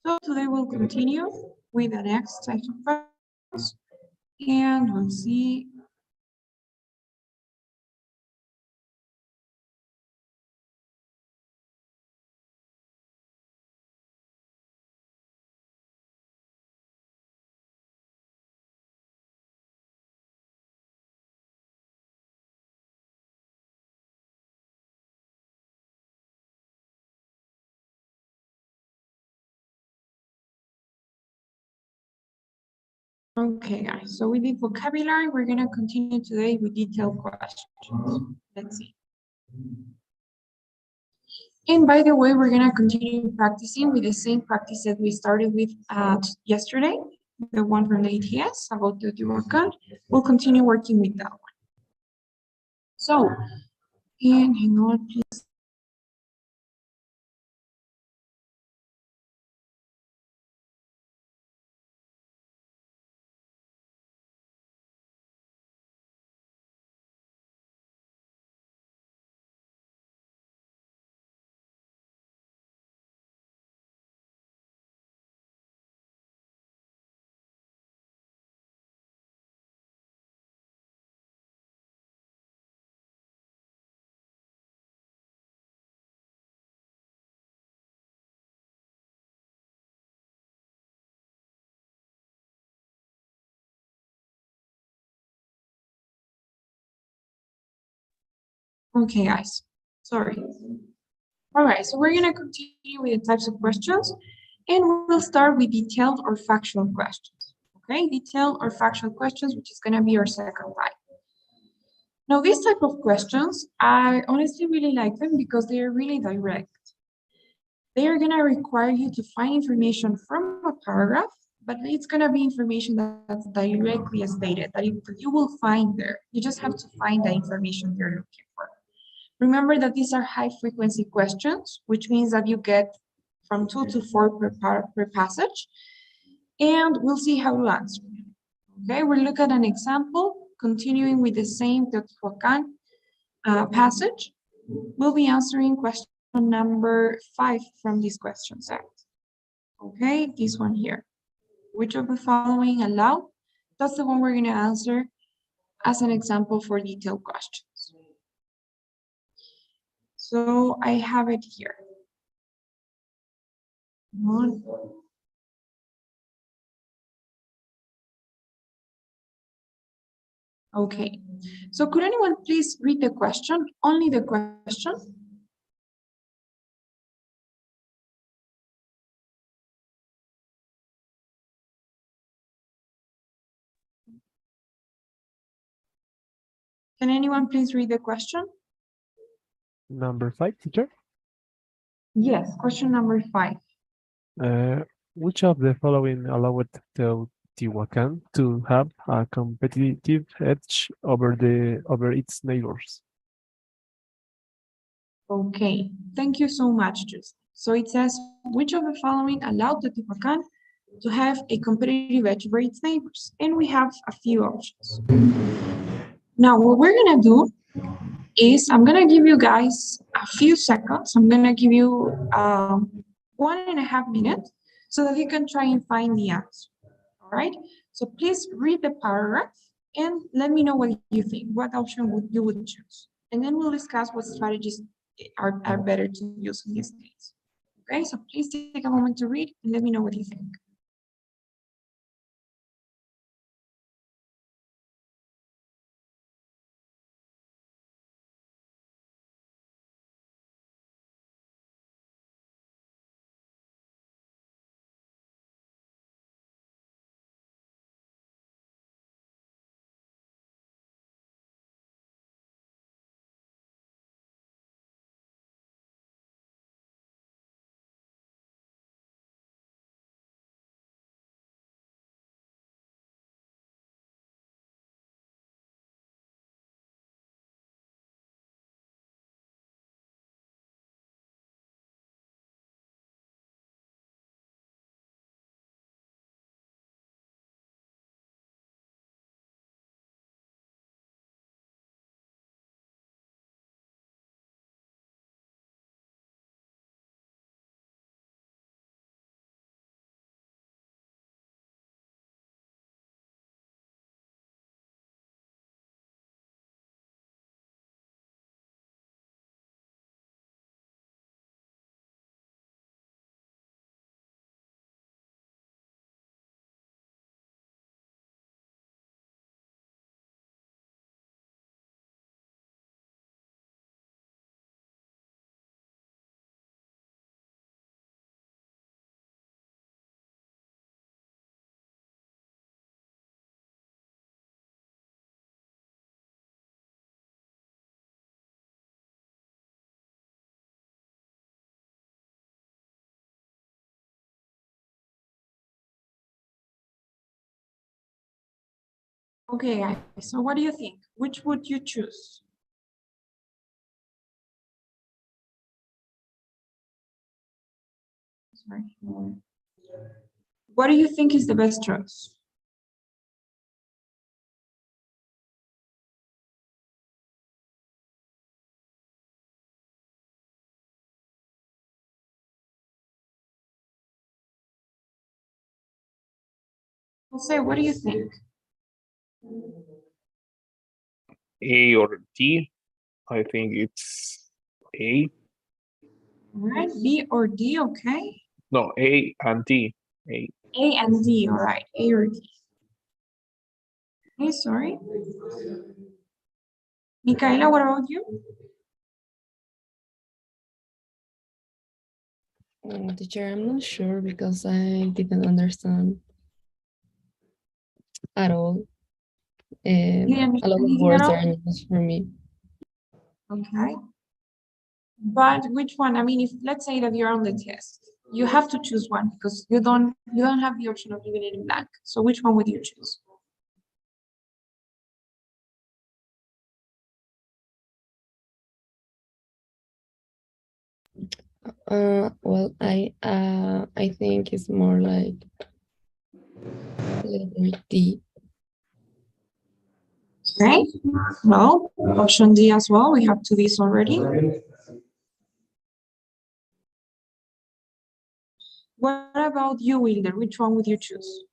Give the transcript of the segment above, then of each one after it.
So today we'll continue with the next type of questions, and we'll see. Okay, guys, so we did vocabulary. We're going to continue today with detailed questions. Let's see. And by the way, we're going to continue practicing with the same practice that we started with yesterday, the one from the ATS about the Teotihuacan. We'll continue working with that one. So, and hang on, please. Okay, guys, sorry. All right, so we're going to continue with the types of questions, and we'll start with detailed or factual questions. Okay, detailed or factual questions, which is going to be our second type. Now, these type of questions, I honestly really like them because they are really direct. They are going to require you to find information from a paragraph, but it's going to be information that's directly stated, that you will find there. You just have to find the information you're looking for. Remember that these are high frequency questions, which means that you get from 2 to 4 per passage, and we'll see how to answer. Okay, we'll look at an example, continuing with the same Teotihuacan passage. We'll be answering question number 5 from this question set. Okay, this one here. Which of the following allow? That's the one we're going to answer as an example for detailed questions. So I have it here. Okay, so could anyone please read the question, only the question? Can anyone please read the question? Number 5, teacher. Yes, question number 5. Which of the following allowed Teotihuacan to have a competitive edge over its neighbors? Okay, thank you so much, Justin. So it says, which of the following allowed Teotihuacan to have a competitive edge over its neighbors? And we have a few options. Now, what we're gonna do is I'm gonna give you guys a few seconds. I'm gonna give you 1.5 minutes so that you can try and find the answer. All right. So please read the paragraph and let me know what you think. What option you would choose, and then we'll discuss what strategies are better to use in this case. Okay. So please take a moment to read and let me know what you think. Okay, guys, so what do you think? Which would you choose? Sorry. What do you think is the best choice? Jose, what do you think? A or D. I think it's A. All right, B or D, okay? No, A and D. A. A and D, all right, A or D. Okay, sorry. Micaela, what about you? Teacher, I'm not sure because I didn't understand at all. You didn't A lot understand of anything at words are all? new for me. Okay. But which one? I mean, if let's say that you're on the test, you have to choose one because you don't have the option of leaving it in blank. So which one would you choose? Well, I think it's more like letter D. Okay. Well, option D as well. We have two Ds already. What about you, Wilder? Which one would you choose?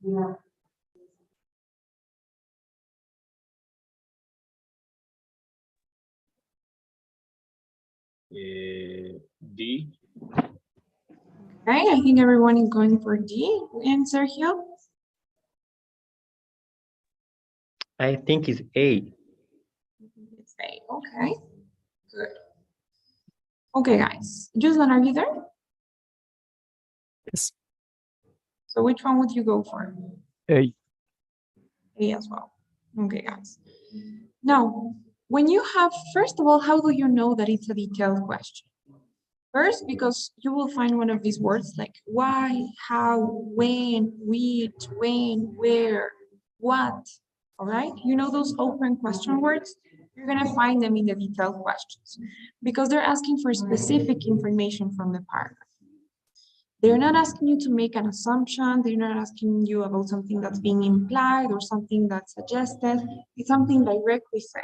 D. Okay, I think everyone is going for D. And Sergio? I think it's A. It's A. Okay, good. Okay, guys. Juslan, are you there? Yes. So which one would you go for? A. A as well. Okay, guys. Now, when you have, first of all, how do you know that it's a detailed question? First, because you will find one of these words like why, how, when, which, when, where, what, all right? You know those open question words? You're gonna find them in the detailed questions because they're asking for specific information from the paragraph. They're not asking you to make an assumption. They're not asking you about something that's being implied or something that's suggested. It's something directly said.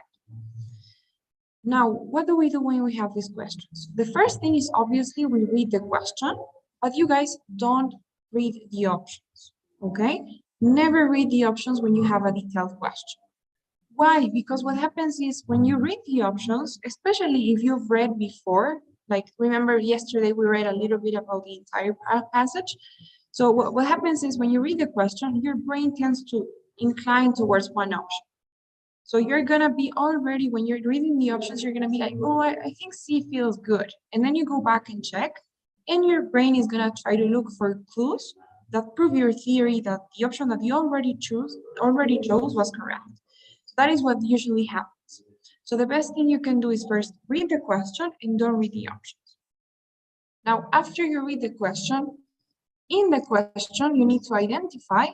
Now, what do we do when we have these questions? The first thing is obviously we read the question, but you guys don't read the options, okay? Never read the options when you have a detailed question. Why? Because what happens is when you read the options, especially if you've read before, like remember yesterday we read a little bit about the entire passage. So what happens is when you read the question, your brain tends to incline towards one option. So you're gonna be already, when you're reading the options, you're gonna be like, oh, I think C feels good. And then you go back and check, and your brain is gonna try to look for clues that prove your theory that the option that you already chose was correct. So that is what usually happens. So the best thing you can do is first read the question and don't read the options. Now, after you read the question, in the question, you need to identify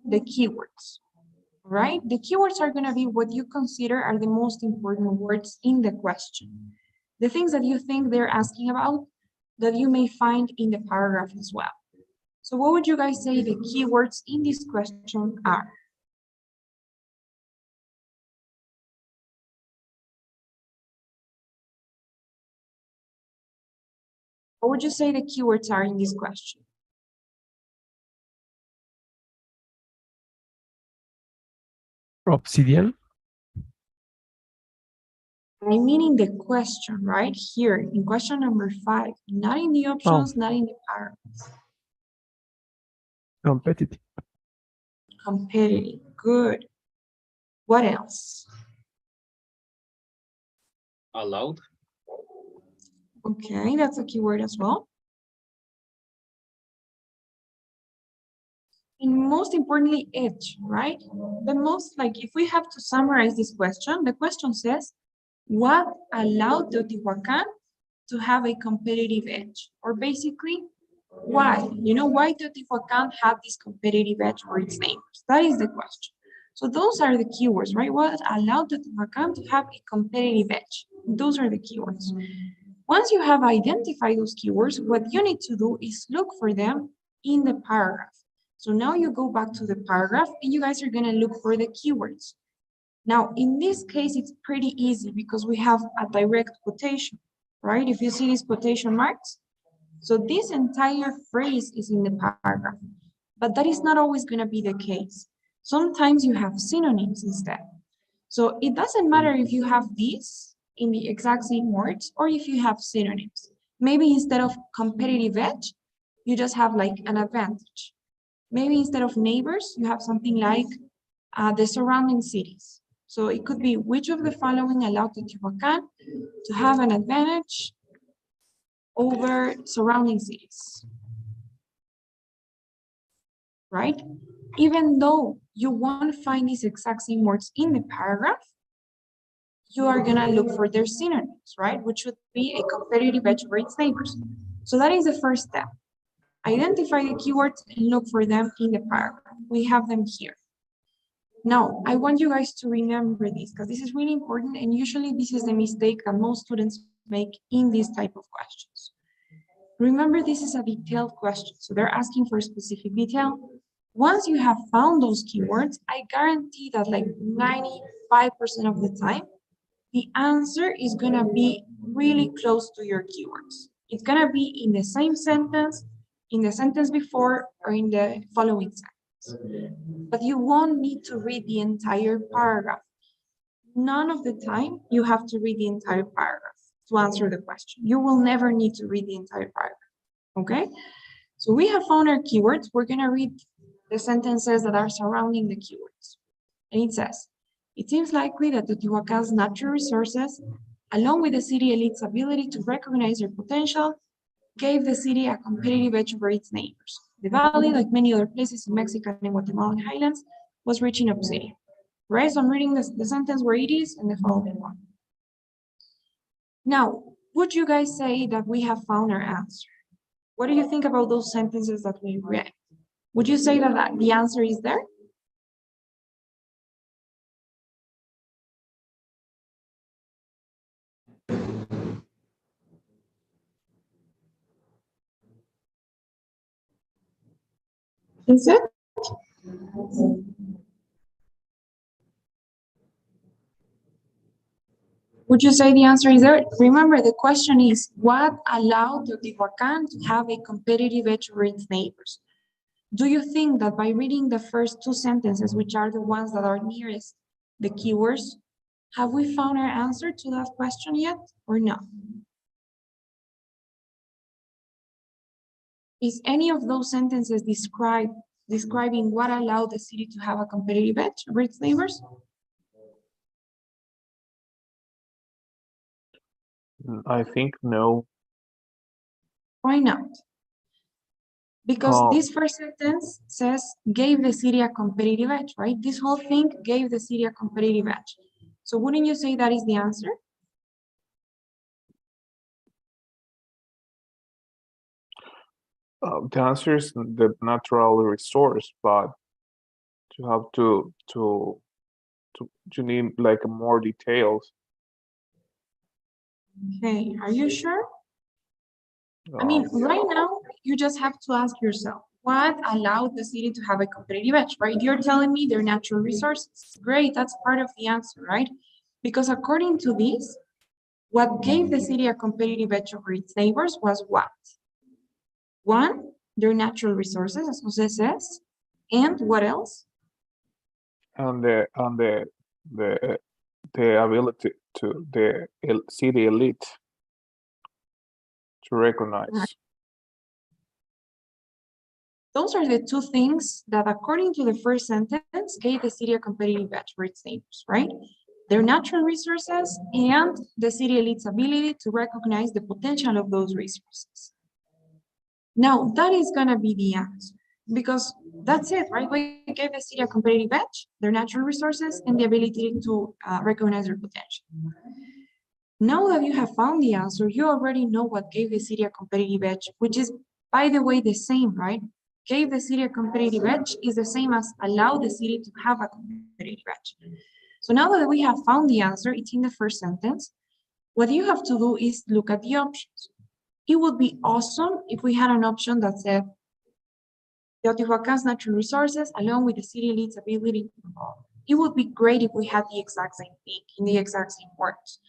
the keywords. Right? The keywords are going to be what you consider are the most important words in the question. The things that you think they're asking about that you may find in the paragraph as well. So what would you guys say the keywords in this question are? What would you say the keywords are in this question? Obsidian. I mean in the question, right? Here in question number 5, not in the options, not in the paragraphs. Competitive. Competitive, good. What else? Allowed. Okay, that's a keyword as well. And most importantly, edge, right? The most, like, if we have to summarize this question, the question says, what allowed Teotihuacan to have a competitive edge? Or basically, why? You know, why Teotihuacan had this competitive edge for its neighbors? That is the question. So those are the keywords, right? What allowed Teotihuacan to have a competitive edge. Those are the keywords. Once you have identified those keywords, what you need to do is look for them in the paragraph. So now you go back to the paragraph and you guys are gonna look for the keywords. Now, in this case, it's pretty easy because we have a direct quotation, right? If you see these quotation marks, so this entire phrase is in the paragraph, but that is not always gonna be the case. Sometimes you have synonyms instead. So it doesn't matter if you have these in the exact same words or if you have synonyms. Maybe instead of competitive edge, you just have like an advantage. Maybe instead of neighbors, you have something like the surrounding cities. So it could be which of the following allowed Teotihuacan to have an advantage over surrounding cities, right? Even though you won't find these exact same words in the paragraph, you are gonna look for their synonyms, right? Which would be a competitive edge over its neighbors. So that is the first step. Identify the keywords and look for them in the paragraph. We have them here. Now, I want you guys to remember this because this is really important, and usually this is the mistake that most students make in this type of questions. Remember, this is a detailed question, so they're asking for a specific detail. Once you have found those keywords, I guarantee that like 95% of the time, the answer is gonna be really close to your keywords. It's gonna be in the same sentence, in the sentence before, or in the following sentence. But you won't need to read the entire paragraph. None of the time you have to read the entire paragraph to answer the question. You will never need to read the entire paragraph, okay? So we have found our keywords. We're gonna read the sentences that are surrounding the keywords. And it says, it seems likely that Teotihuacan's natural resources, along with the city elite's ability to recognize their potential, gave the city a competitive edge over its neighbors. The valley, like many other places in Mexican and Guatemalan highlands, was rich in obsidian. Right, so I'm reading the sentence where it is and the following one. Now, would you guys say that we have found our answer? What do you think about those sentences that we read? Would you say that the answer is there? Is it? Would you say the answer is there? Remember, the question is, what allowed Teotihuacan to have a competitive edge over its neighbors? Do you think that by reading the first two sentences, which are the ones that are nearest the keywords, have we found our answer to that question yet, or no? Is any of those sentences describing what allowed the city to have a competitive edge over its neighbors? I think no. Why not? Because Oh. this first sentence says, gave the city a competitive edge, right? This whole thing gave the city a competitive edge. So wouldn't you say that is the answer? The answer is the natural resource, but you have to you need like more details. Okay, are you sure? I mean, right now, you just have to ask yourself, what allowed the city to have a competitive edge, right? You're telling me their natural resources. Great, that's part of the answer, right? Because according to this, what gave the city a competitive edge over its neighbors was what? One, their natural resources, as Jose says, and what else? And the ability to the city elite to recognize. Right. Those are the two things that, according to the first sentence, gave the city a competitive edge for its neighbors, right? Their natural resources and the city elite's ability to recognize the potential of those resources. Now, that is gonna be the answer, because that's it, right? We gave the city a competitive edge, their natural resources, and the ability to recognize their potential. Now that you have found the answer, you already know what gave the city a competitive edge, which is, by the way, the same, right? gave the city a competitive edge is the same as allow the city to have a competitive edge. So now that we have found the answer, it's in the first sentence. What you have to do is look at the options. It would be awesome if we had an option that said, Teotihuacan's natural resources, along with the city leads ability. It would be great if we had the exact same thing in the exact same words,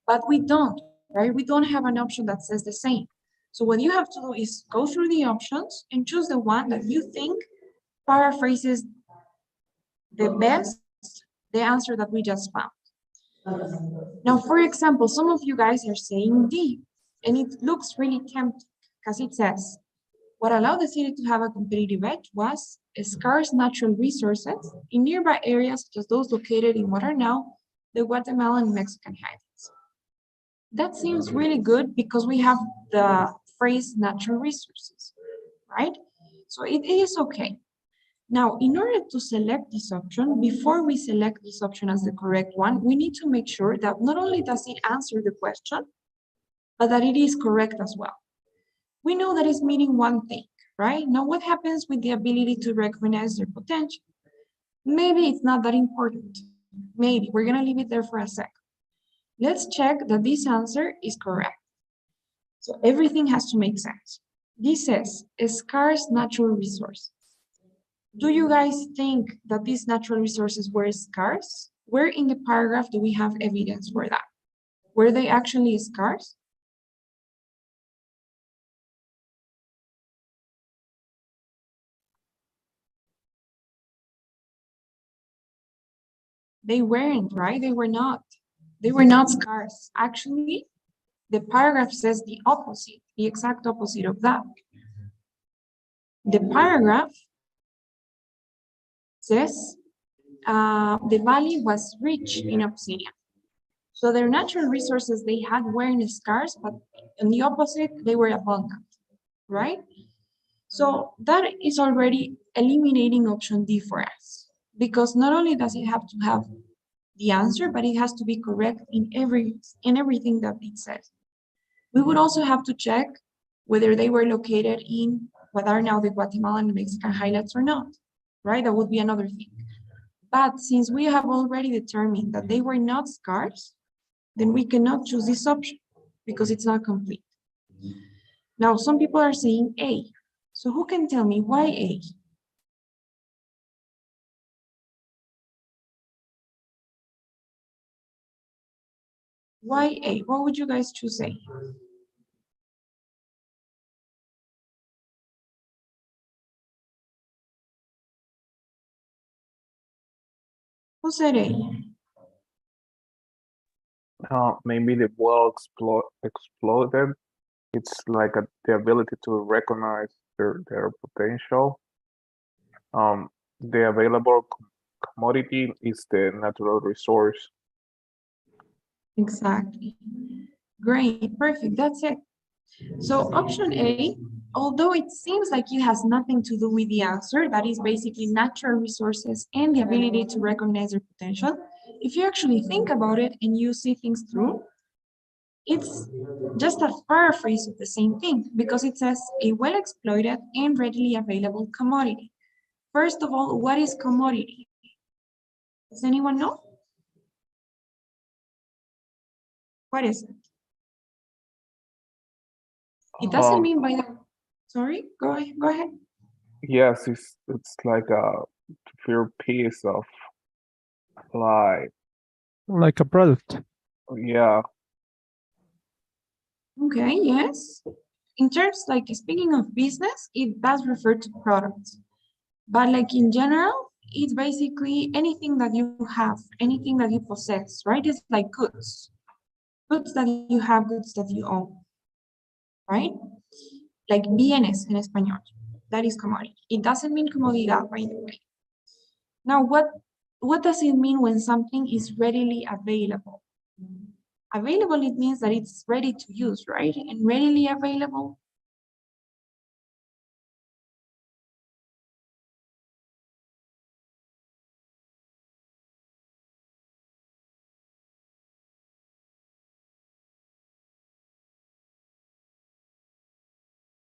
but we don't, right? We don't have an option that says the same. So what you have to do is go through the options and choose the one that you think paraphrases the best the answer that we just found. Now, for example, some of you guys are saying D, and it looks really tempting because it says, what allowed the city to have a competitive edge was scarce natural resources in nearby areas such as those located in what are now the Guatemalan and Mexican highlands. That seems really good because we have the phrase natural resources, right? So it is okay. Now, in order to select this option, before we select this option as the correct one, we need to make sure that not only does it answer the question, but that it is correct as well. We know that it's meaning one thing, right? Now, what happens with the ability to recognize their potential? Maybe it's not that important. Maybe we're gonna leave it there for a sec. Let's check that this answer is correct. So everything has to make sense. This says a scarce natural resource. Do you guys think that these natural resources were scarce? Where in the paragraph do we have evidence for that? Were they actually scarce? They weren't, right? They were not. They were not scarce. Actually, the paragraph says the opposite, the exact opposite of that. The paragraph says the valley was rich in obsidian. So their natural resources they had weren't scarce, but on the opposite, they were abundant, right? So that is already eliminating option D for us, because not only does it have to have the answer, but it has to be correct in everything that it says. We would also have to check whether they were located in what are now the Guatemalan and Mexican highlands or not, right? That would be another thing. But since we have already determined that they were not scarce, then we cannot choose this option because it's not complete. Now, some people are saying A. So who can tell me why A? Why A? What would you guys choose A? Who said A? Maybe the well exploded. It's like the ability to recognize their potential. The available commodity is the natural resource. Exactly. Great, perfect, that's it. So option A, although it seems like it has nothing to do with the answer, that is basically natural resources and the ability to recognize their potential, if you actually think about it and you see things through, it's just a paraphrase of the same thing because it says a well-exploited and readily available commodity. First of all, what is commodity? Does anyone know? What is it? It doesn't mean by that. Sorry, go ahead. Yes, it's like a pure piece of like Like a product. yeah. Okay, yes. In terms, like speaking of business, it does refer to products. But like in general, it's basically anything that you have, anything that you possess, right? It's like goods. Goods that you have, goods that you own, right? Like bienes in español. That is commodity. It doesn't mean comodidad, by the way. Now, what does it mean when something is readily available? Available, it means that it's ready to use, right? And readily available,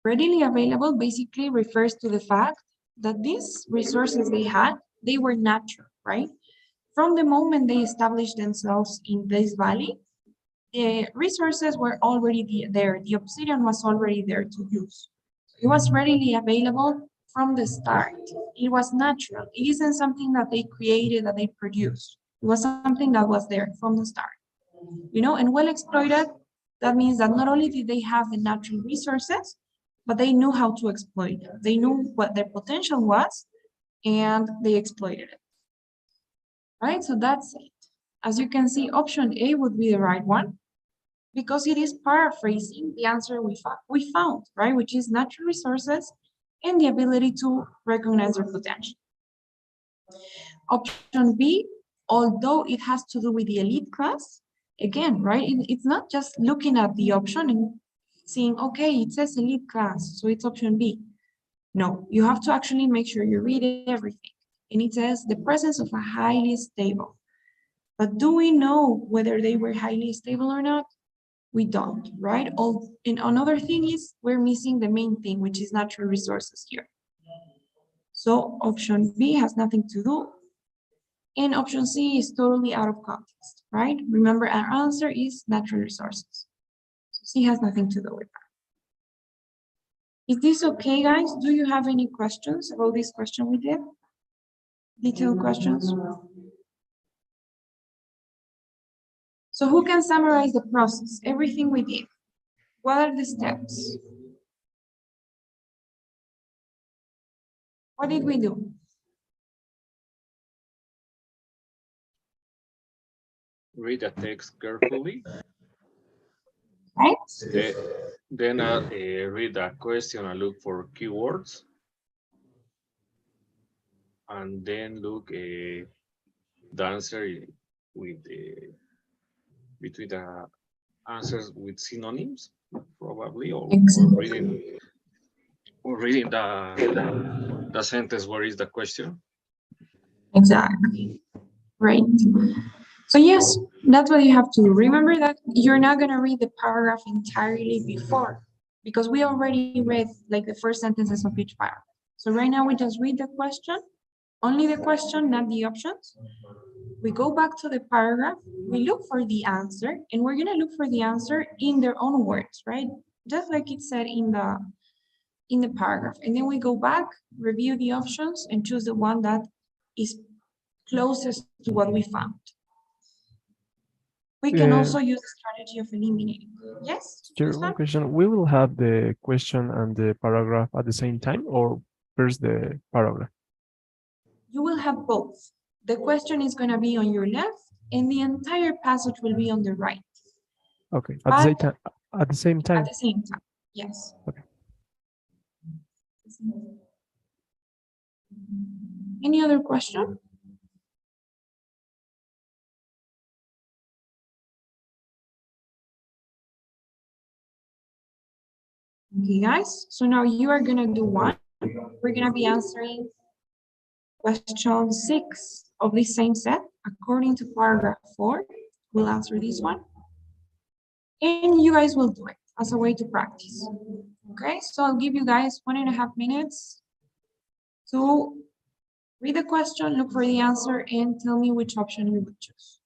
Readily available basically refers to the fact that these resources they had, they were natural, right? From the moment they established themselves in this valley, the resources were already there. The obsidian was already there to use. It was readily available from the start. It was natural. It isn't something that they created, that they produced. It was something that was there from the start. And well exploited, that means that not only did they have the natural resources, but they knew how to exploit it. They knew what their potential was, and they exploited it. Right? So that's it. As you can see, option A would be the right one, because it is paraphrasing the answer we found, right? Which is natural resources and the ability to recognize their potential. Option B, although it has to do with the elite class, again, right? It's not just looking at the option and seeing, okay, it says elite class, so it's option B. No, you have to actually make sure you read everything. And it says the presence of a highly stable. But do we know whether they were highly stable or not? We don't, right? And another thing is we're missing the main thing, which is natural resources here. So option B has nothing to do. And option C is totally out of context, right? Remember, our answer is natural resources. So C has nothing to do with that. Is this okay, guys? Do you have any questions about this question we did? Detailed questions? So who can summarize the process? Everything we did. What are the steps? What did we do? Read the text carefully. Right? Then read the question and look for keywords. And then look the answer with between the answers with synonyms, probably, or reading the sentence where is the question. Exactly. Right. So yes, that's what you have to do. Remember that you're not going to read the paragraph entirely before, because we already read like the first sentences of each paragraph. So right now we just read the question, only the question, not the options. We go back to the paragraph, we look for the answer, and we're going to look for the answer in their own words, right? Just like it said in the paragraph. And then we go back, review the options, and choose the one that is closest to what we found. We can also use the strategy of eliminating. Yes? Sure, one question. We will have the question and the paragraph at the same time, or first the paragraph? You will have both. The question is going to be on your left, and the entire passage will be on the right. Okay, at the same time. At the same time. At the same time, yes. Okay. Any other question? Okay, guys, so now you are gonna do one. We're gonna be answering question 6 of this same set, according to paragraph 4. We'll answer this one. And you guys will do it as a way to practice. Okay, so I'll give you guys 1.5 minutes to read the question, look for the answer, and tell me which option you would choose.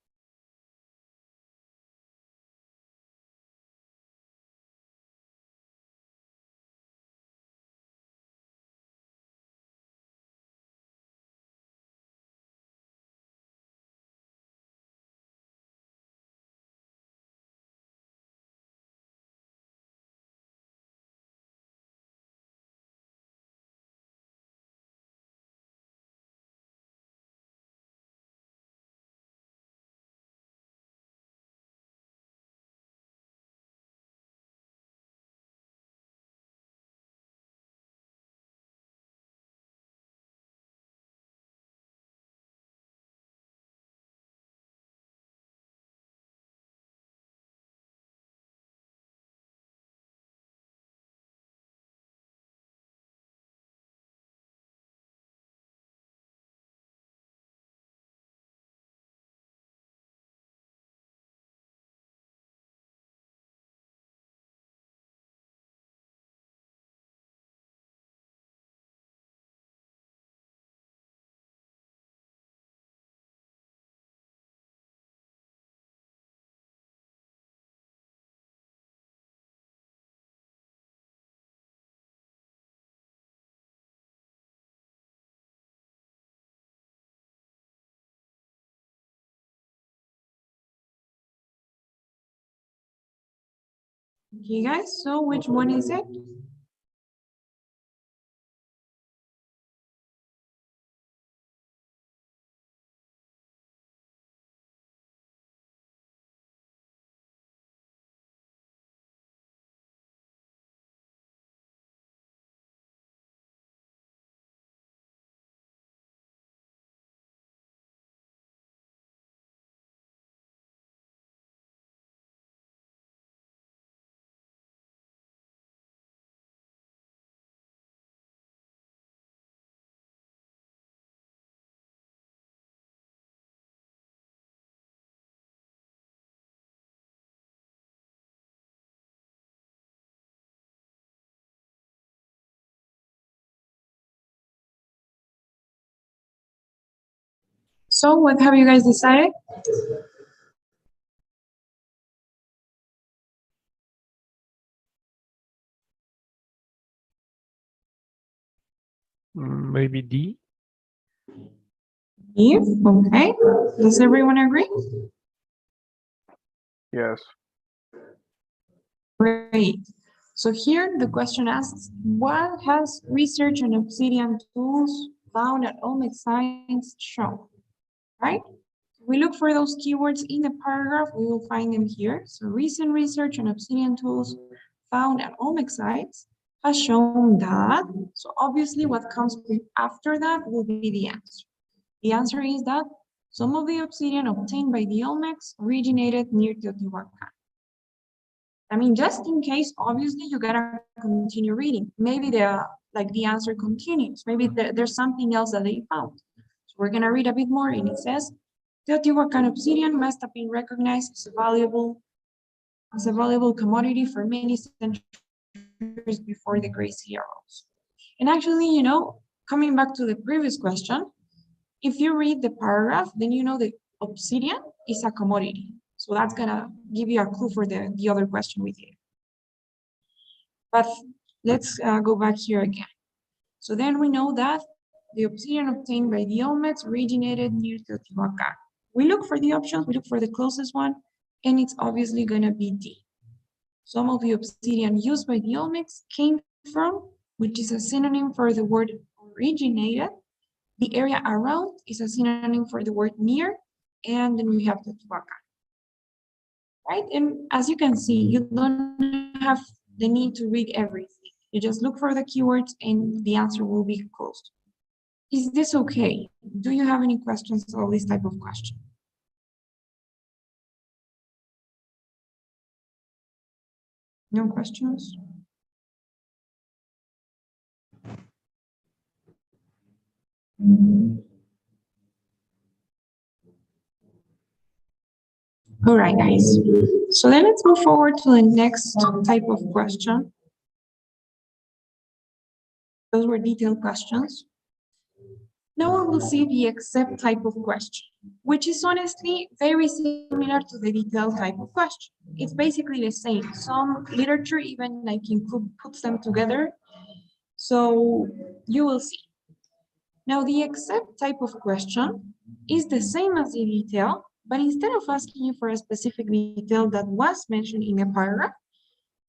Okay, guys, so which one is it? So what have you guys decided? Maybe D. Eve, okay. Does everyone agree? Yes. Great. So here the question asks, what has research on obsidian tools found at Olmec sites shown? Right? We look for those keywords in the paragraph, we will find them here. So recent research on obsidian tools found at Olmec sites has shown that, so obviously what comes after that will be the answer. The answer is that some of the obsidian obtained by the Olmecs originated near Teotihuacan. I mean, just in case, obviously you gotta continue reading. Maybe the answer continues. Maybe there's something else that they found. So we're gonna read a bit more, and it says, Teotihuacan obsidian must have been recognized as a valuable commodity for many centuries before the Great Sea arose. And actually, coming back to the previous question, if you read the paragraph, then you know that obsidian is a commodity. So that's gonna give you a clue for the other question we did. But let's go back here again. So then we know that the obsidian obtained by the Olmecs originated near Teotihuacan. We look for the options, we look for the closest one, and it's obviously gonna be D. Some of the obsidian used by the Olmecs came from, which is a synonym for the word originated. The area around is a synonym for the word near, and then we have Teotihuacan. Right? And as you can see, you don't have the need to read everything. You just look for the keywords and the answer will be closed. Is this okay? Do you have any questions on this type of question? No questions? All right, guys. So then let's move forward to the next type of question. Those were detailed questions. Now we will see the except type of question, which is honestly very similar to the detailed type of question. It's basically the same. Some literature even puts them together. So you will see. Now the except type of question is the same as the detail, but instead of asking you for a specific detail that was mentioned in a paragraph,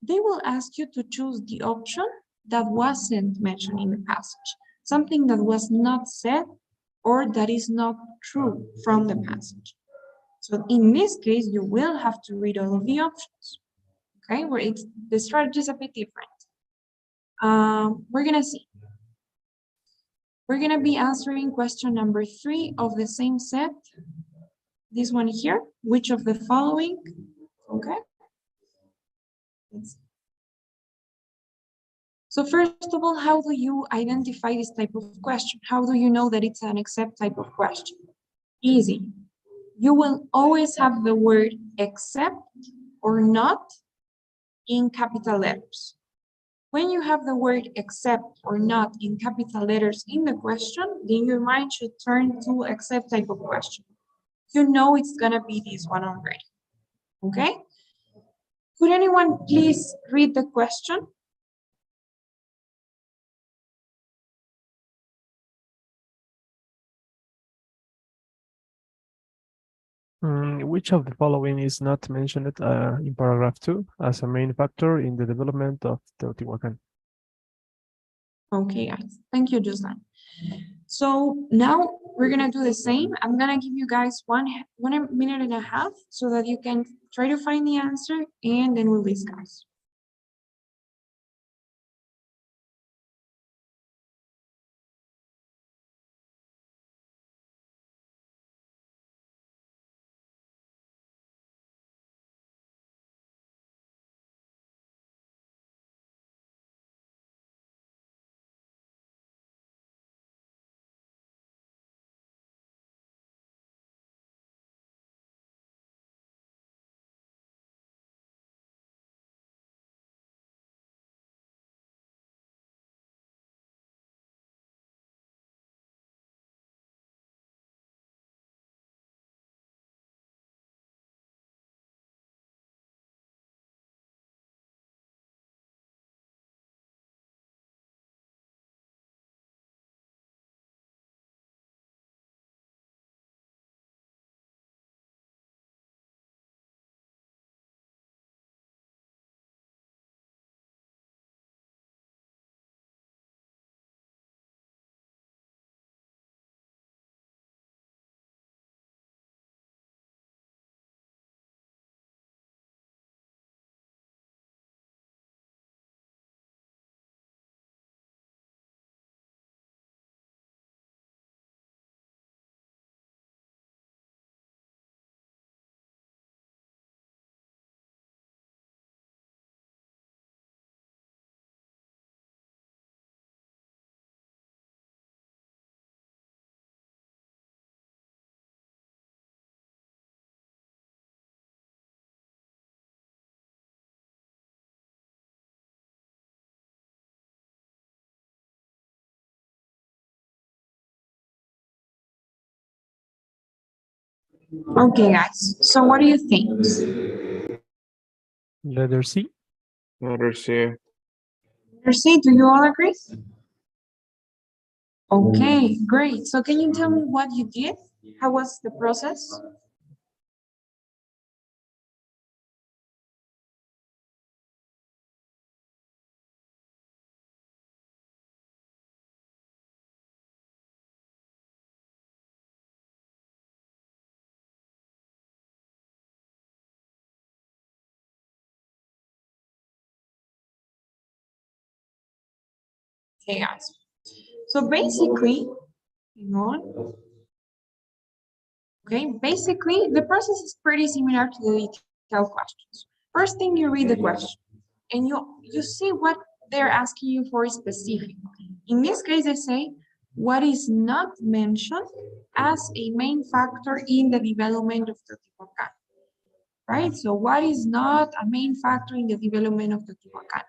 they will ask you to choose the option that wasn't mentioned in the passage, something that was not said or that is not true from the passage. So in this case, you will have to read all of the options, okay, where the strategy is a bit different. We're gonna see. We're gonna be answering question number 3 of the same set. This one here, which of the following, okay? Let's see. So first of all, how do you identify this type of question? How do you know that it's an except type of question? Easy. You will always have the word except or not in capital letters. When you have the word except or not in capital letters in the question, then your mind should turn to except type of question. You know it's gonna be this one already, okay? Could anyone please read the question? Which of the following is not mentioned in paragraph 2 as a main factor in the development of Teotihuacan? Okay, guys, thank you, Jocelyn. So now we're gonna do the same. I'm gonna give you guys one minute and a half so that you can try to find the answer and then we'll discuss. Okay, guys, so what do you think? Letter C. Letter C. Mercy, do you all agree? Okay, great. So can you tell me what you did? How was the process? Okay, guys. So basically, hang on. Okay, basically, the process is pretty similar to the detailed questions. First thing, you read the question, and you see what they're asking you for specific. In this case, they say, what is not mentioned as a main factor in the development of Teotihuacan, right? So what is not a main factor in the development of Teotihuacan?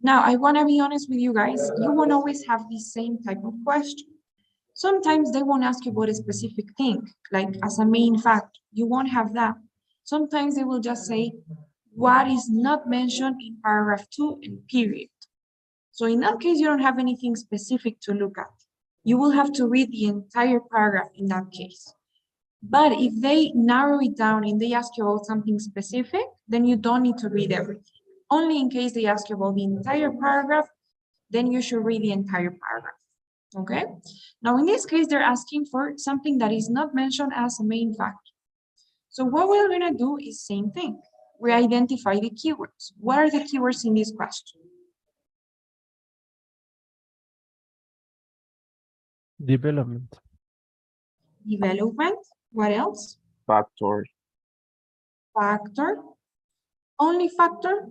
Now, I want to be honest with you guys, you won't always have the same type of question. Sometimes they won't ask you about a specific thing, like as a main fact. You won't have that. Sometimes they will just say, what is not mentioned in paragraph 2 and period. So in that case, you don't have anything specific to look at. You will have to read the entire paragraph in that case. But if they narrow it down and they ask you about something specific, then you don't need to read everything. Only in case they ask you about the entire paragraph, then you should read the entire paragraph. Okay? Now, in this case, they're asking for something that is not mentioned as a main factor. So what we're gonna do is same thing. We identify the keywords. What are the keywords in this question? Development. Development. What else? Factors. Factor. Only factor.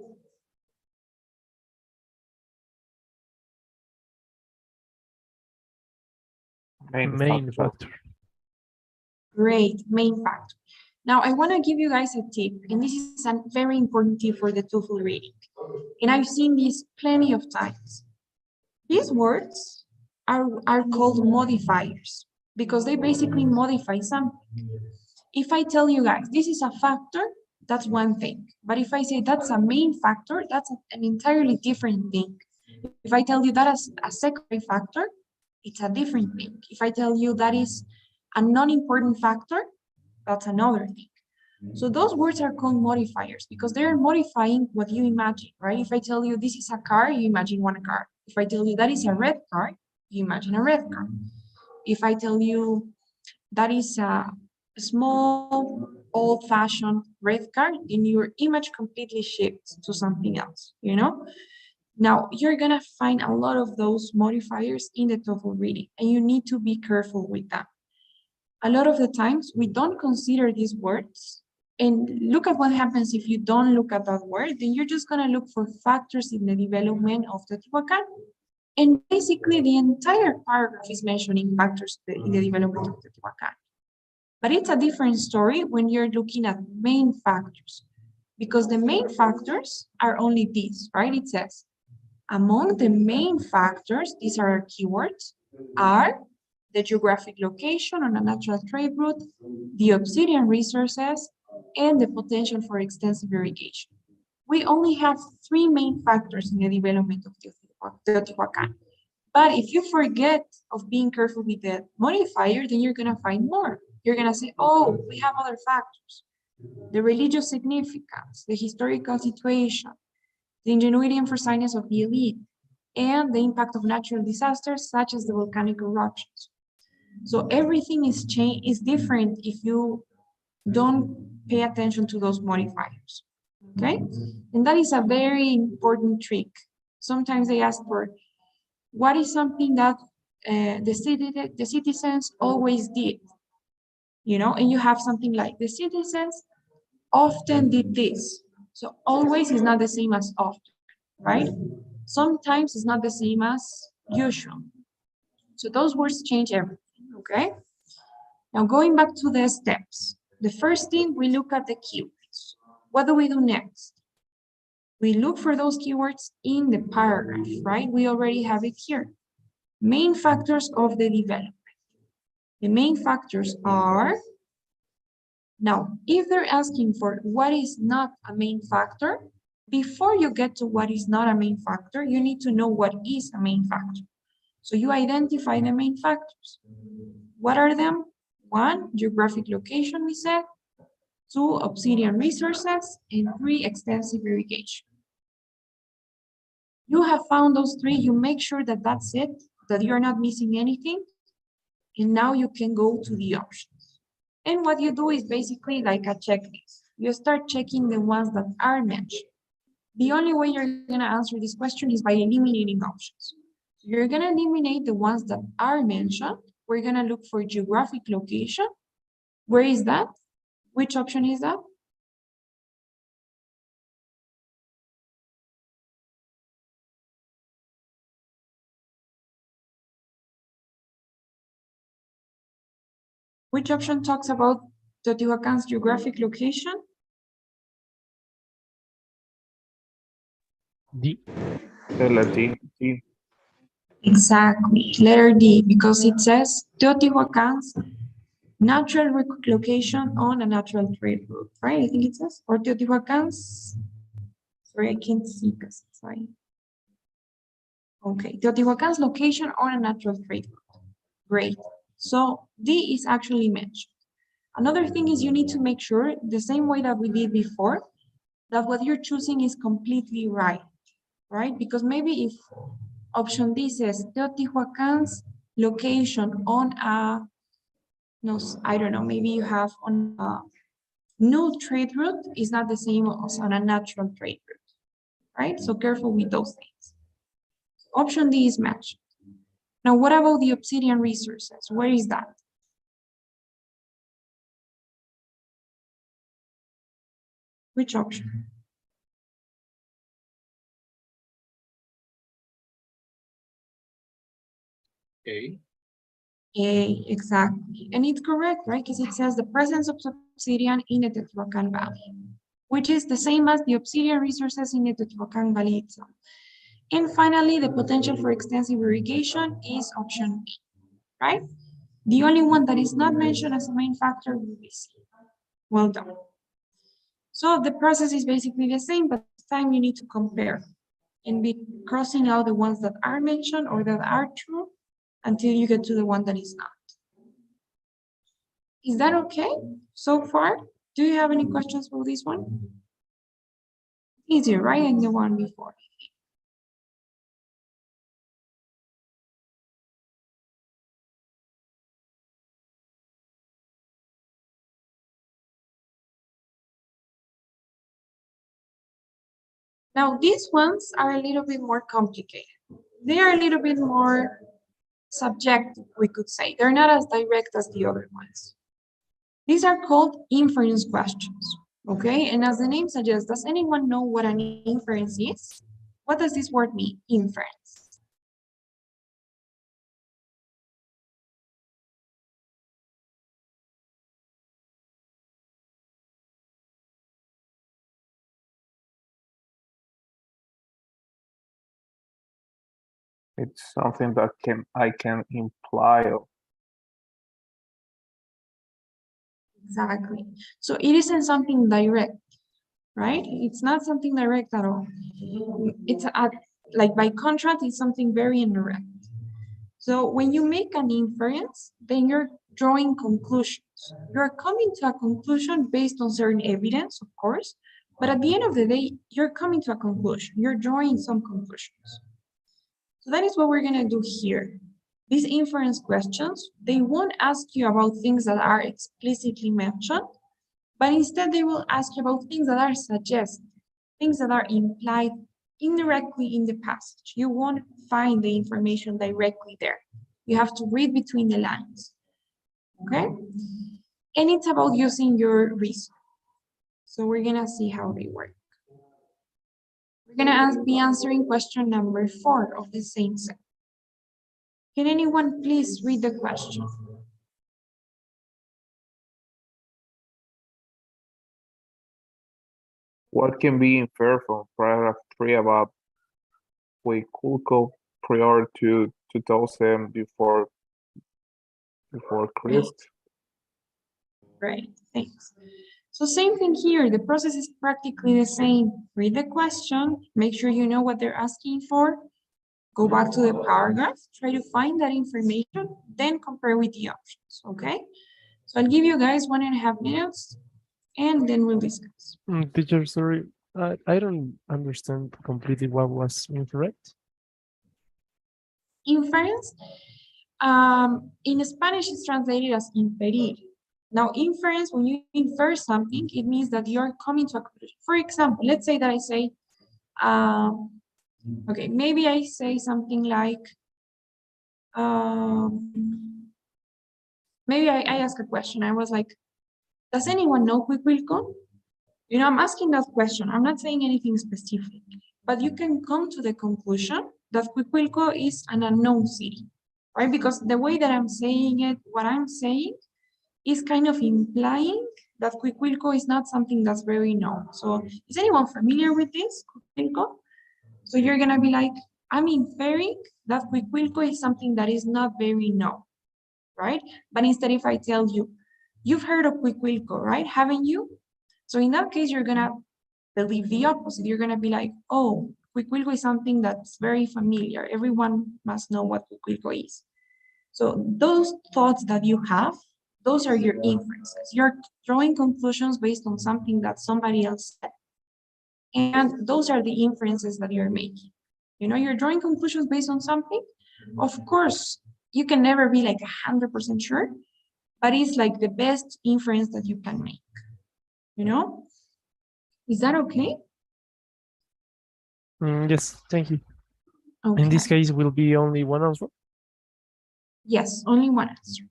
Main factor. Great, main factor. Now, I want to give you guys a tip, and this is a very important tip for the TOEFL reading. And I've seen this plenty of times. These words are called modifiers because they basically modify something. If I tell you guys, this is a factor, that's one thing. But if I say that's a main factor, that's an entirely different thing. If I tell you that as a secondary factor, it's a different thing. If I tell you that is a non-important factor, That's another thing. So those words are called modifiers because they're modifying what you imagine, right? If I tell you this is a car, you imagine one car. If I tell you that is a red car, you imagine a red car. If I tell you that is a small, old-fashioned red car, then your image completely shifts to something else, you know? Now, you're gonna find a lot of those modifiers in the TOEFL reading, and you need to be careful with that. A lot of the times, we don't consider these words, and look at what happens if you don't look at that word, then you're just gonna look for factors in the development of Teotihuacan. And basically, the entire paragraph is mentioning factors in the development of Teotihuacan. But it's a different story when you're looking at main factors, because the main factors are only these, right? It says, among the main factors, these are our keywords, are the geographic location on a natural trade route, the obsidian resources, and the potential for extensive irrigation. We only have 3 main factors in the development of Teotihuacan. But if you forget of being careful with the modifier, then you're gonna find more. You're gonna say, oh, we have other factors. The religious significance, the historical situation, the ingenuity and foresights of the elite, and the impact of natural disasters such as the volcanic eruptions. So everything is different if you don't pay attention to those modifiers, okay? And that is a very important trick. Sometimes they ask for, what is something that the citizens always did? You know, and you have something like, the citizens often did this. So always is not the same as often, right? Sometimes it's not the same as usual. So those words change everything, okay? Now going back to the steps. The first thing, we look at the keywords. What do we do next? We look for those keywords in the paragraph, right? We already have it here. Main factors of the development. The main factors are, now, if they're asking for what is not a main factor, before you get to what is not a main factor, you need to know what is a main factor. So you identify the main factors. What are them? 1, geographic location, we said. 2, obsidian resources, and 3, extensive irrigation. You have found those 3, you make sure that that's it, that you're not missing anything, and now you can go to the options. And what you do is basically like a checklist. You start checking the ones that are mentioned. The only way you're gonna answer this question is by eliminating options. You're gonna eliminate the ones that are mentioned. We're gonna look for geographic location. Where is that? Which option is that? Which option talks about Teotihuacan's geographic location? D. D. Exactly, letter D, because it says Teotihuacan's natural location on a natural trade route, right? I think it says, or Teotihuacan's, sorry, I can't see because it's like, okay, Teotihuacan's location on a natural trade route. Great. So D is actually mentioned. Another thing is you need to make sure, the same way that we did before, that what you're choosing is completely right? Because maybe if option D says Teotihuacan's location on a, no, I don't know, maybe you have on a null trade route is not the same as on a natural trade route, right? So careful with those things. Option D is matched. Now, what about the obsidian resources? Where is that? Which option? A. Exactly. And it's correct, right? Because it says the presence of obsidian in the Teotihuacan Valley, which is the same as the obsidian resources in the Teotihuacan Valley itself. And finally, the potential for extensive irrigation is option B, right? The only one that is not mentioned as a main factor will be C. Well done. So the process is basically the same, but this time you need to compare and be crossing out the ones that are mentioned or that are true until you get to the one that is not. Is that okay so far? Do you have any questions for this one? Easier, right? And the one before. Now, these ones are a little bit more complicated. They are a little bit more subjective, we could say. They're not as direct as the other ones. These are called inference questions, okay? And as the name suggests, does anyone know what an inference is? What does this word mean, inference? It's something that I can imply. Exactly. So it isn't something direct, right? It's not something direct at all. It's like by contrast, it's something very indirect. So when you make an inference, then you're drawing conclusions. You're coming to a conclusion based on certain evidence, of course, but at the end of the day, you're coming to a conclusion. You're drawing some conclusions. So that is what we're going to do here. These inference questions, they won't ask you about things that are explicitly mentioned, but instead they will ask you about things that are suggested, things that are implied indirectly in the passage. You won't find the information directly there. You have to read between the lines, okay? And it's about using your reason. So we're gonna see how they work. We're gonna be answering question number 4 of the same set. Can anyone please read the question? What can be inferred from paragraph 3 about Huiculco prior to 2000 before Christ? Great, thanks. So same thing here, the process is practically the same. Read the question, make sure you know what they're asking for, go back to the paragraph, try to find that information, then compare with the options, okay? So I'll give you guys 1.5 minutes and then we'll discuss. Teacher, sorry, I don't understand completely what was incorrect. Inference, in Spanish it's translated as inferir. Now inference, when you infer something, it means that you're coming to a conclusion. For example, let's say that I say, okay, maybe I say something like, maybe I ask a question. I was like, does anyone know Cuicuilco? You know, I'm asking that question. I'm not saying anything specific, but you can come to the conclusion that Cuicuilco is an unknown city, right? Because the way that I'm saying it, what I'm saying is kind of implying that Cuicuilco is not something that's very known. So is anyone familiar with this, Cuicuilco? So you're gonna be like, I'm inferring that Cuicuilco is something that is not very known, right? But instead, if I tell you, you've heard of Cuicuilco, right? Haven't you? So in that case, you're gonna believe the opposite. You're gonna be like, oh, Cuicuilco is something that's very familiar. Everyone must know what Cuicuilco is. So those thoughts that you have, those are your inferences. You're drawing conclusions based on something that somebody else said. And those are the inferences that you're making. You know, you're drawing conclusions based on something. Of course, you can never be like 100% sure, but it's like the best inference that you can make. You know? Is that okay? Yes, thank you. Okay. In this case, will be only one answer. Yes, only one answer.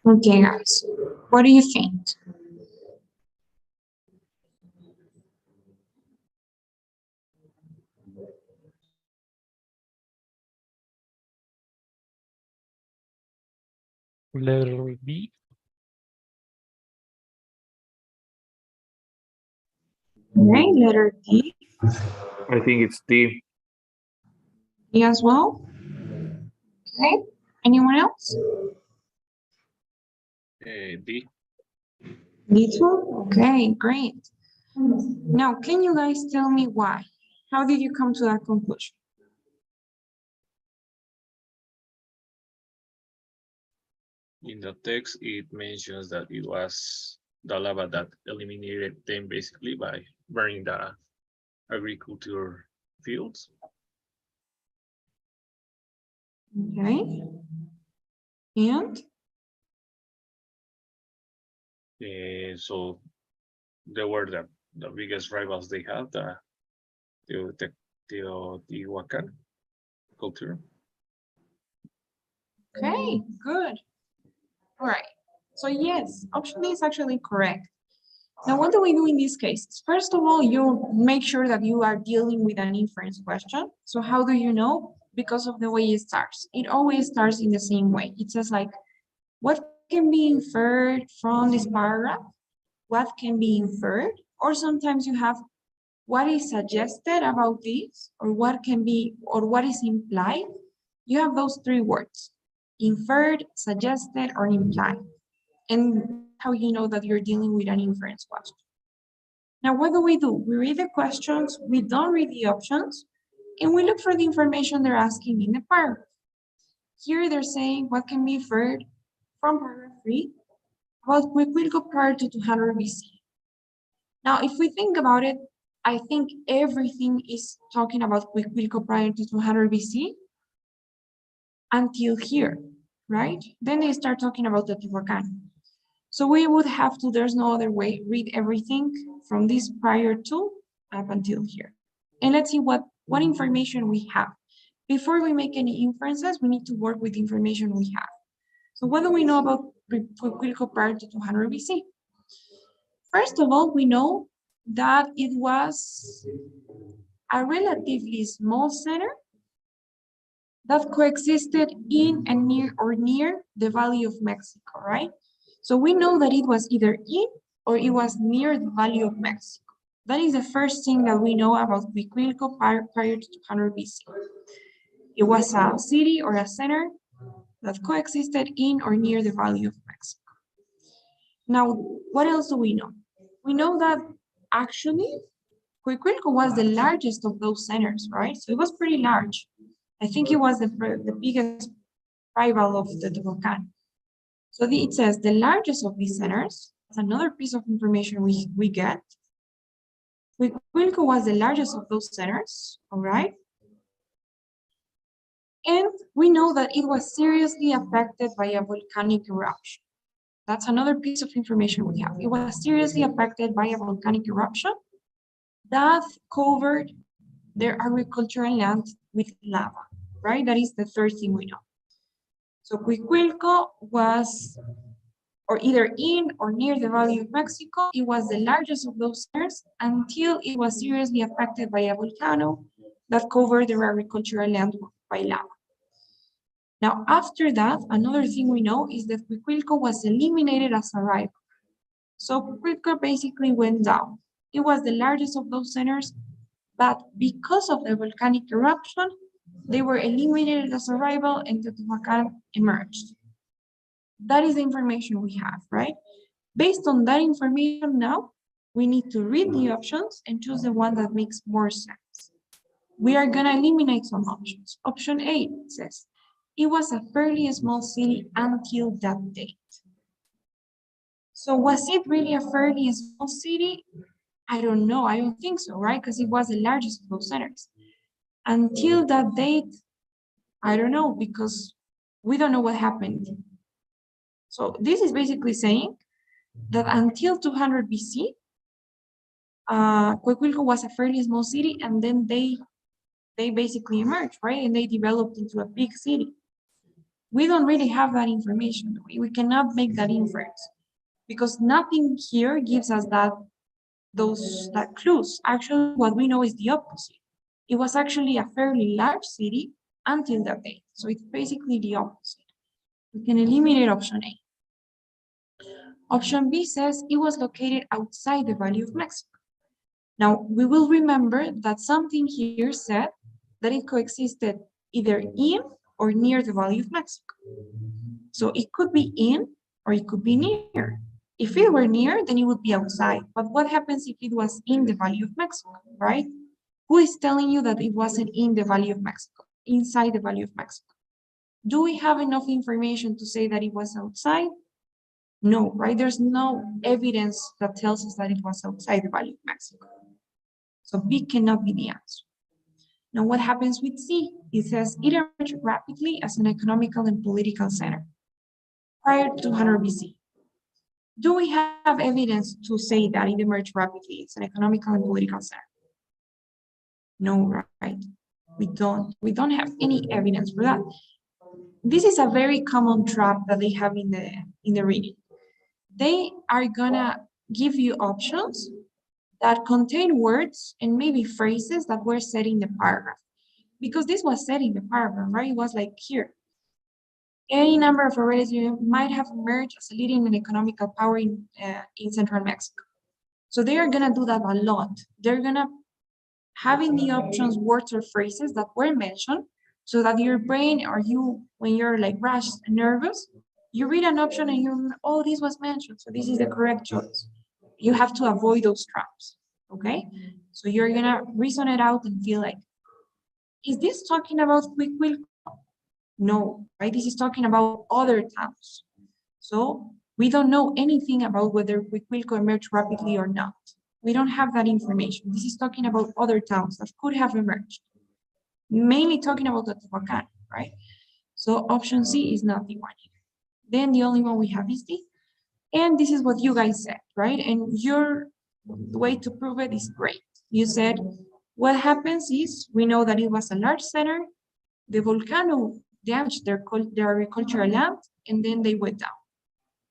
Okay, guys, what do you think? Letter B. Okay, letter D, I think it's D. D as well. Okay, anyone else? D. D too? Okay, great. Now, can you guys tell me why? How did you come to that conclusion? In the text, it mentions that it was the lava that eliminated them basically by burning the agriculture fields. Okay. And So they were the biggest rivals they had, the Teotihuacan culture. okay, good. All right. So yes, option D is actually correct. Now, what do we do in these cases? First of all, you make sure that you are dealing with an inference question. So how do you know? Because of the way it starts. It always starts in the same way. It says like, what can be inferred from this paragraph? What can be inferred? Or sometimes you have what is suggested about this, or what can be, or what is implied. You have those three words: inferred, suggested, or implied. And how you know that you're dealing with an inference question. Now, what do? We read the questions, we don't read the options, and we look for the information they're asking in the paragraph. Here they're saying what can be inferred from paragraph 3 about Quiquilco prior to 200 BC. Now, if we think about it, I think everything is talking about Quiquilco prior to 200 BC until here, right? Then they start talking about the Teotihuacan. So we would have to, there's no other way, read everything from this prior to up until here. And let's see what information we have. Before we make any inferences, we need to work with the information we have. So what do we know about Quiquilco prior to 200 BC? First of all, we know that it was a relatively small center that coexisted in and near the Valley of Mexico, right? So we know that it was either in or it was near the Valley of Mexico. That is the first thing that we know about Quiquilco prior to 200 BC. It was a city or a center that coexisted in or near the Valley of Mexico. Now, what else do we know? We know that actually Quiquilco was the largest of those centers, right? So it was pretty large. I think it was the biggest rival of the Teotihuacan. So it says the largest of these centers. That's another piece of information we get. Quiquilco was the largest of those centers, all right? And we know that it was seriously affected by a volcanic eruption. That's another piece of information we have. It was seriously affected by a volcanic eruption that covered their agricultural land with lava, right? That is the third thing we know. So Quiquilco was, or either in or near the Valley of Mexico, it was the largest of those centers until it was seriously affected by a volcano that covered their agricultural land by lava. Now, after that, another thing we know is that Quiquilco was eliminated as a rival. So Quiquilco basically went down. It was the largest of those centers, but because of the volcanic eruption, they were eliminated as a rival and Teotihuacan emerged. That is the information we have, right? Based on that information now, we need to read the options and choose the one that makes more sense. We are gonna eliminate some options. Option A says, it was a fairly small city until that date. So was it really a fairly small city? I don't know, I don't think so, right? Because it was the largest of those centers. Until that date, I don't know, because we don't know what happened. So this is basically saying that until 200 BC, Quiquilco was a fairly small city, and then they basically emerged, right? And they developed into a big city. We don't really have that information. We cannot make that inference because nothing here gives us that clues. Actually, what we know is the opposite. It was actually a fairly large city until that date. So it's basically the opposite. We can eliminate option A. Option B says it was located outside the Valley of Mexico. Now, we will remember that something here said that it coexisted either in or near the Valley of Mexico. So it could be in or it could be near. If it were near, then it would be outside. But what happens if it was in the Valley of Mexico, right? Who is telling you that it wasn't in the Valley of Mexico, inside the Valley of Mexico? Do we have enough information to say that it was outside? No, right? There's no evidence that tells us that it was outside the Valley of Mexico. So B cannot be the answer. Now, what happens with C? It says it emerged rapidly as an economical and political center prior to 200 BC. Do we have evidence to say that it emerged rapidly? It's an economical and political center. No, right? We don't have any evidence for that. This is a very common trap that they have in the reading. They are gonna give you options that contain words and maybe phrases that were said in the paragraph. Because this was said in the paragraph, right? It was like here. Any number of areas might have emerged as a leading and economical power in central Mexico. So they are gonna do that a lot. They're gonna have in the options words or phrases that were mentioned so that your brain or you, when you're like rushed and nervous, you read an option and you, oh, this was mentioned, so this is the correct choice. You have to avoid those traps, okay? So you're gonna reason it out and feel like, is this talking about Quick? No, right? This is talking about other towns. So we don't know anything about whether Quiquilco emerged rapidly or not. We don't have that information. This is talking about other towns that could have emerged. Mainly talking about the Tehuacan, right? So option C is not the one here. Then the only one we have is D. And this is what you guys said, right? And your way to prove it is great. You said, what happens is, we know that it was a large center, the volcano damaged their agricultural land, and then they went down.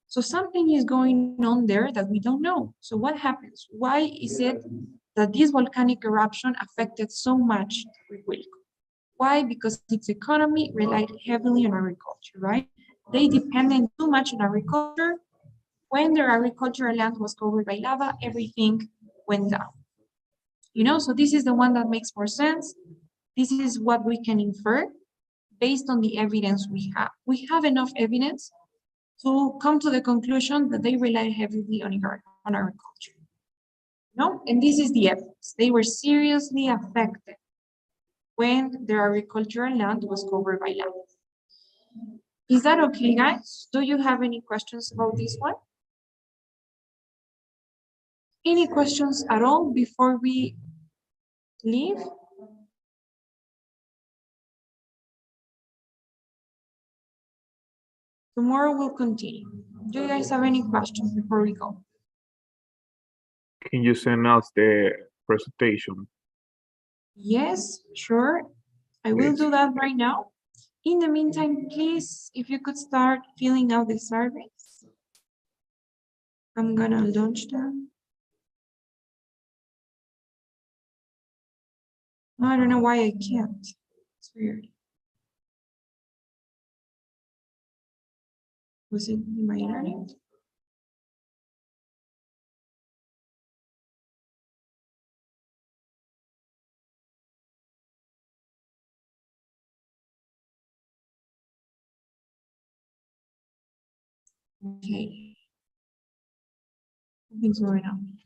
So something is going on there that we don't know. So what happens? Why is it that this volcanic eruption affected so much Quiquilco? Why? Because its economy relied heavily on agriculture, right? They depended too much on agriculture. When their agricultural land was covered by lava, everything went down. You know, so this is the one that makes more sense. This is what we can infer based on the evidence we have. We have enough evidence to come to the conclusion that they relied heavily on agriculture. No, and this is the evidence. They were seriously affected when their agricultural land was covered by lava. Is that okay, guys? Do you have any questions about this one? Any questions at all before we leave? Tomorrow we'll continue. Do you guys have any questions before we go? Can you send us the presentation? Yes, sure. I will do that right now. In the meantime, please, if you could start filling out the surveys. I'm gonna launch them. I don't know why I can't. It's weird. Was it my internet? Okay. Something's going on.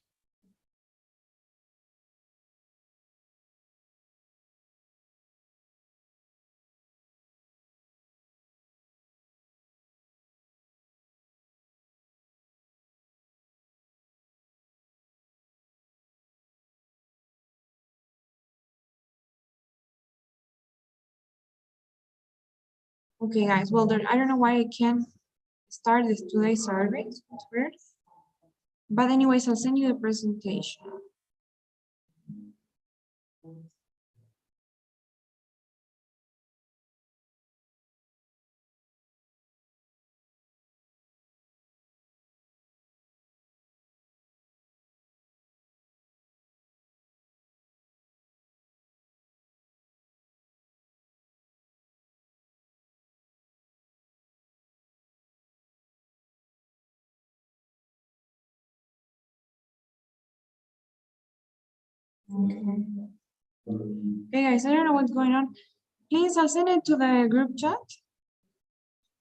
Okay, guys. Well, I don't know why I can't start this today's survey. It's weird. But anyways, I'll send you the presentation. Okay. Okay, guys, I don't know what's going on. Please, I'll send it to the group chat.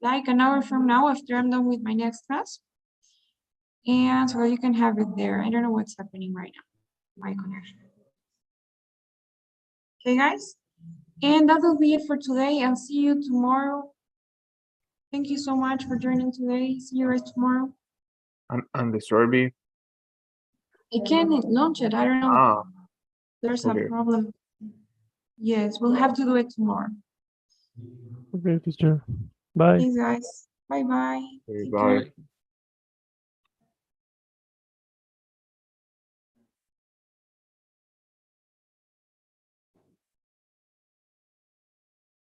Like an hour from now after I'm done with my next class. And so you can have it there. I don't know what's happening right now. My connection. Okay, guys. And that will be it for today. I'll see you tomorrow. Thank you so much for joining today. See you guys tomorrow. And the survey. I can't launch it. I don't know. Ah, There's okay. a problem. Yes, we'll have to do it tomorrow. Okay, teacher. Bye. Thanks, guys. Bye-bye. Okay, Take bye. care.